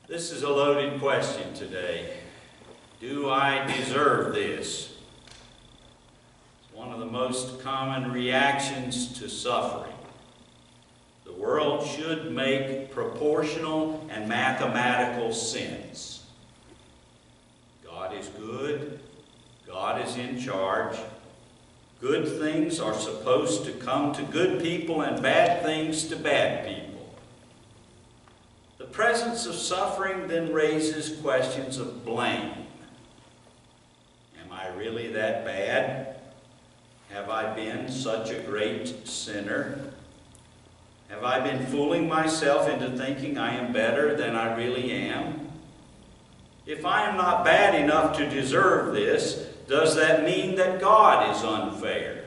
This is a loaded question today. Do I deserve this? It's one of the most common reactions to suffering. The world should make proportional and mathematical sense. God is good. God is in charge. Good things are supposed to come to good people and bad things to bad people. The presence of suffering then raises questions of blame. Am I really that bad? Have I been such a great sinner? Have I been fooling myself into thinking I am better than I really am? If I am not bad enough to deserve this, does that mean that God is unfair?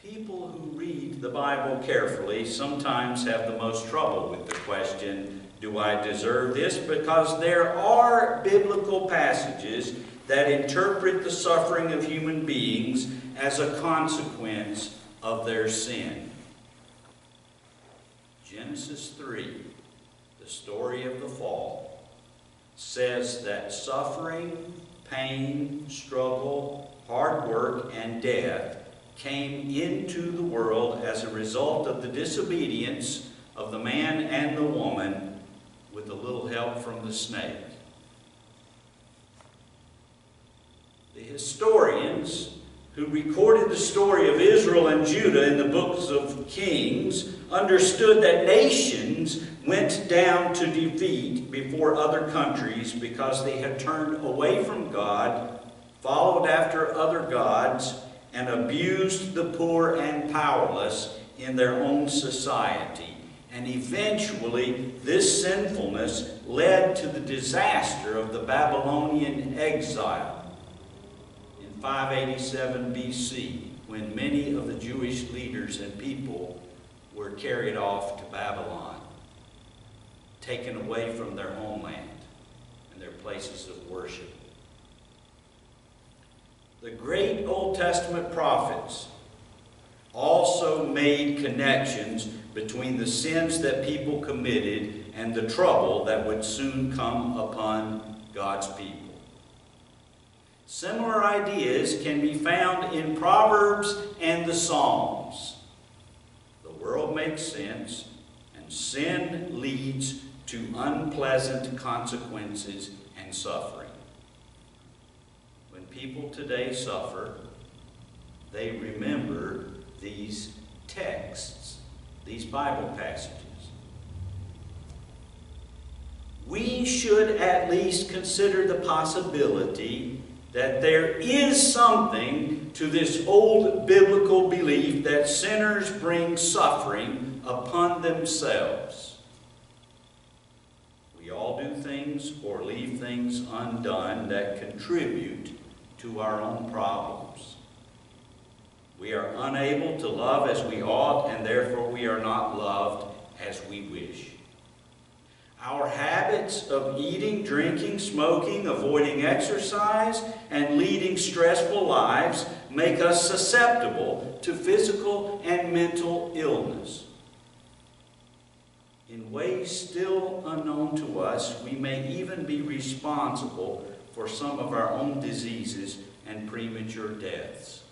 People who read the Bible carefully sometimes have the most trouble with the question, do I deserve this? Because there are biblical passages that interpret the suffering of human beings as a consequence of their sin. Genesis 3, the story of the fall, says that suffering, pain, struggle, hard work, and death came into the world as a result of the disobedience of the man and the woman with a little help from the snake. The historians who recorded the story of Israel and Judah in the books of Kings understood that nations went down to defeat before other countries because they had turned away from God, followed after other gods, and abused the poor and powerless in their own society. And eventually, this sinfulness led to the disaster of the Babylonian exile in 587 BC, when many of the Jewish leaders and people were carried off to Babylon, taken away from their homeland and their places of worship. The great Old Testament prophets also made connections between the sins that people committed and the trouble that would soon come upon God's people. Similar ideas can be found in Proverbs and the Psalms. The world makes sense, and sin leads to unpleasant consequences and suffering. When people today suffer, they remember these texts, these Bible passages. We should at least consider the possibility that there is something to this old biblical belief that sinners bring suffering upon themselves. We all do things or leave things undone that contribute to our own problems. We are unable to love as we ought, and therefore we are not loved as we wish. Our habits of eating, drinking, smoking, avoiding exercise, and leading stressful lives make us susceptible to physical and mental illness. In ways still unknown to us, we may even be responsible for some of our own diseases and premature deaths.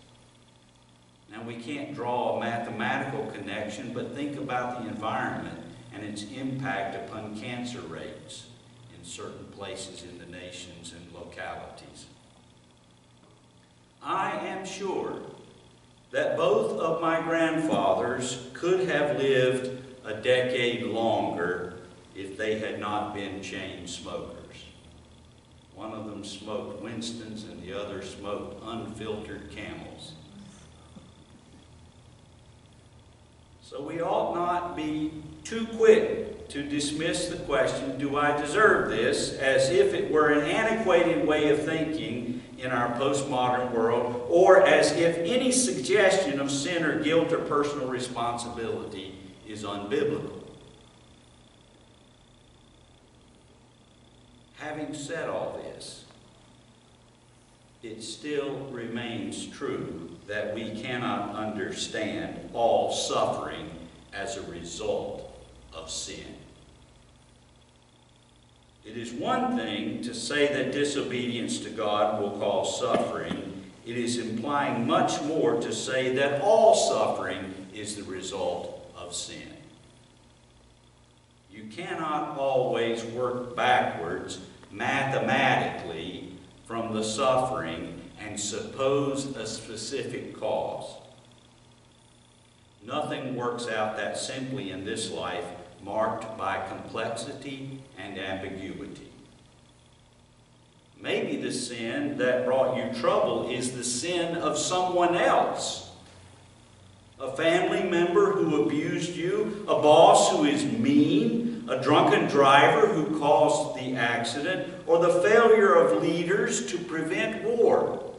Now, we can't draw a mathematical connection, but think about the environment and its impact upon cancer rates in certain places in the nations and localities. I am sure that both of my grandfathers could have lived a decade longer if they had not been chain smokers. One of them smoked Winston's and the other smoked unfiltered Camels. So we ought not be too quick to dismiss the question, do I deserve this, as if it were an antiquated way of thinking in our postmodern world, or as if any suggestion of sin or guilt or personal responsibility is unbiblical. Having said all this, it still remains true that we cannot understand all suffering as a result of sin. It is one thing to say that disobedience to God will cause suffering. It is implying much more to say that all suffering is the result of sin. You cannot always work backwards mathematically from the suffering and suppose a specific cause. Nothing works out that simply in this life, marked by complexity and ambiguity. Maybe the sin that brought you trouble is the sin of someone else. A family member who abused you, a boss who is mean, a drunken driver who caused the accident, or the failure of leaders to prevent war.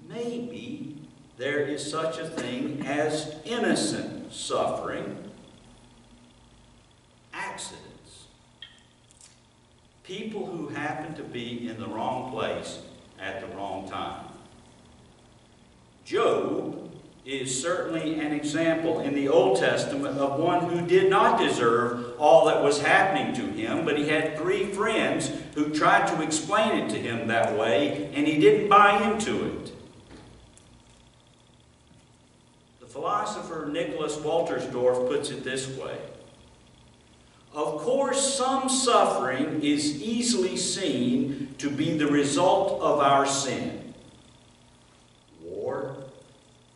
Maybe there is such a thing as innocent suffering, accidents, people who happen to be in the wrong place at the wrong time. Job is certainly an example in the Old Testament of one who did not deserve all that was happening to him, but he had 3 friends who tried to explain it to him that way, and he didn't buy into it. The philosopher Nicholas Waltersdorf puts it this way: of course, some suffering is easily seen to be the result of our sin. War,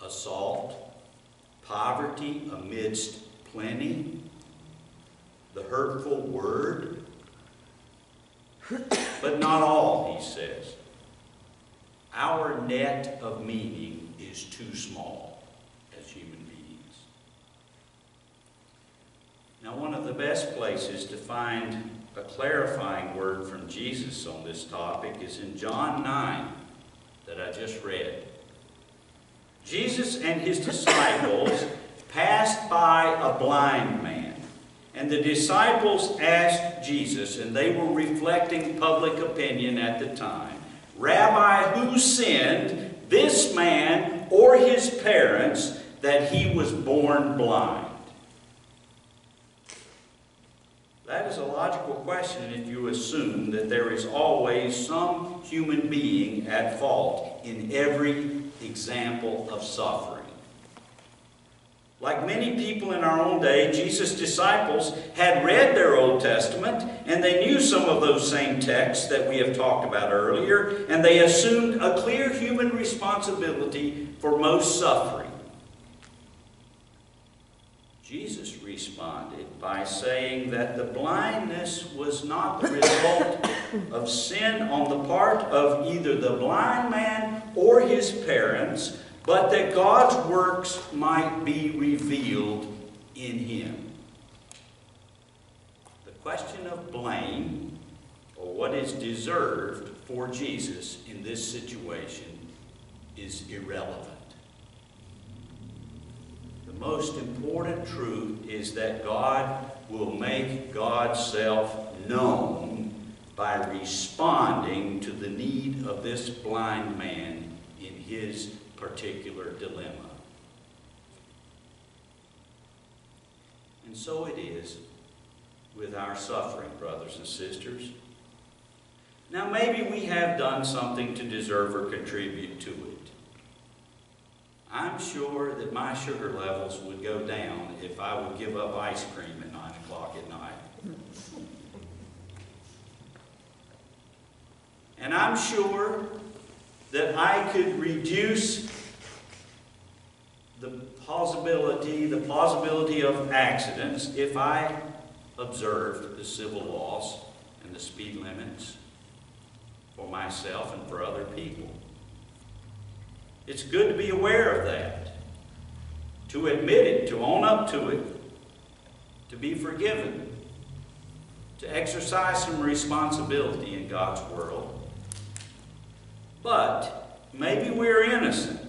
assault, poverty amidst plenty, the hurtful word. But not all, he says. Our net of meaning is too small as human beings. Now, one of the best places to find a clarifying word from Jesus on this topic is in John 9 that I just read. Jesus and his disciples passed by a blind man, and the disciples asked Jesus, and they were reflecting public opinion at the time, "Rabbi, who sinned, this man or his parents, that he was born blind?" That is a logical question if you assume that there is always some human being at fault in every example of suffering. Like many people in our own day, Jesus' disciples had read their Old Testament, and they knew some of those same texts that we have talked about earlier, and they assumed a clear human responsibility for most suffering. Jesus responded by saying that the blindness was not the result of sin on the part of either the blind man or his parents, but that God's works might be revealed in him. The question of blame, or what is deserved for Jesus in this situation, is irrelevant. The most important truth is that God will make God's self known by responding to the need of this blind man in his particular dilemma. And so it is with our suffering, brothers and sisters. Now, maybe we have done something to deserve or contribute to it. I'm sure that my sugar levels would go down if I would give up ice cream at 9 o'clock at night. And I'm sure that I could reduce the plausibility of accidents if I observed the civil laws and the speed limits for myself and for other people. It's good to be aware of that, to admit it, to own up to it, to be forgiven, to exercise some responsibility in God's world. But maybe we're innocent.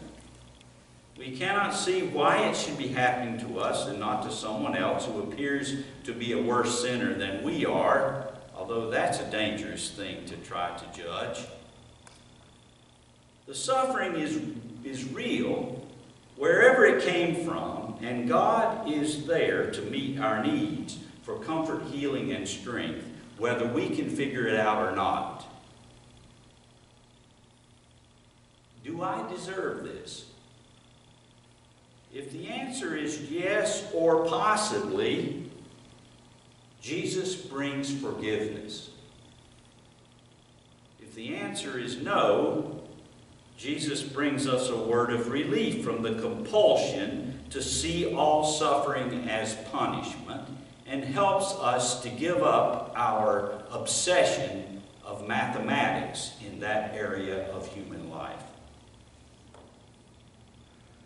We cannot see why it should be happening to us and not to someone else who appears to be a worse sinner than we are, although that's a dangerous thing to try to judge. The suffering is real wherever it came from, and God is there to meet our needs for comfort, healing, and strength, whether we can figure it out or not. Do I deserve this? If the answer is yes or possibly, Jesus brings forgiveness. If the answer is no, Jesus brings us a word of relief from the compulsion to see all suffering as punishment and helps us to give up our obsession of mathematics in that area of human life.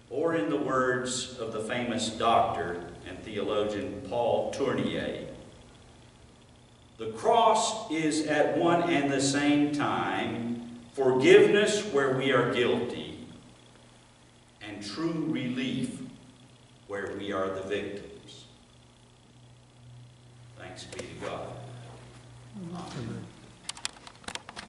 Or in the words of the famous doctor and theologian Paul Tournier, the cross is at one and the same time forgiveness where we are guilty and true relief where we are the victims. Thanks be to God. Amen.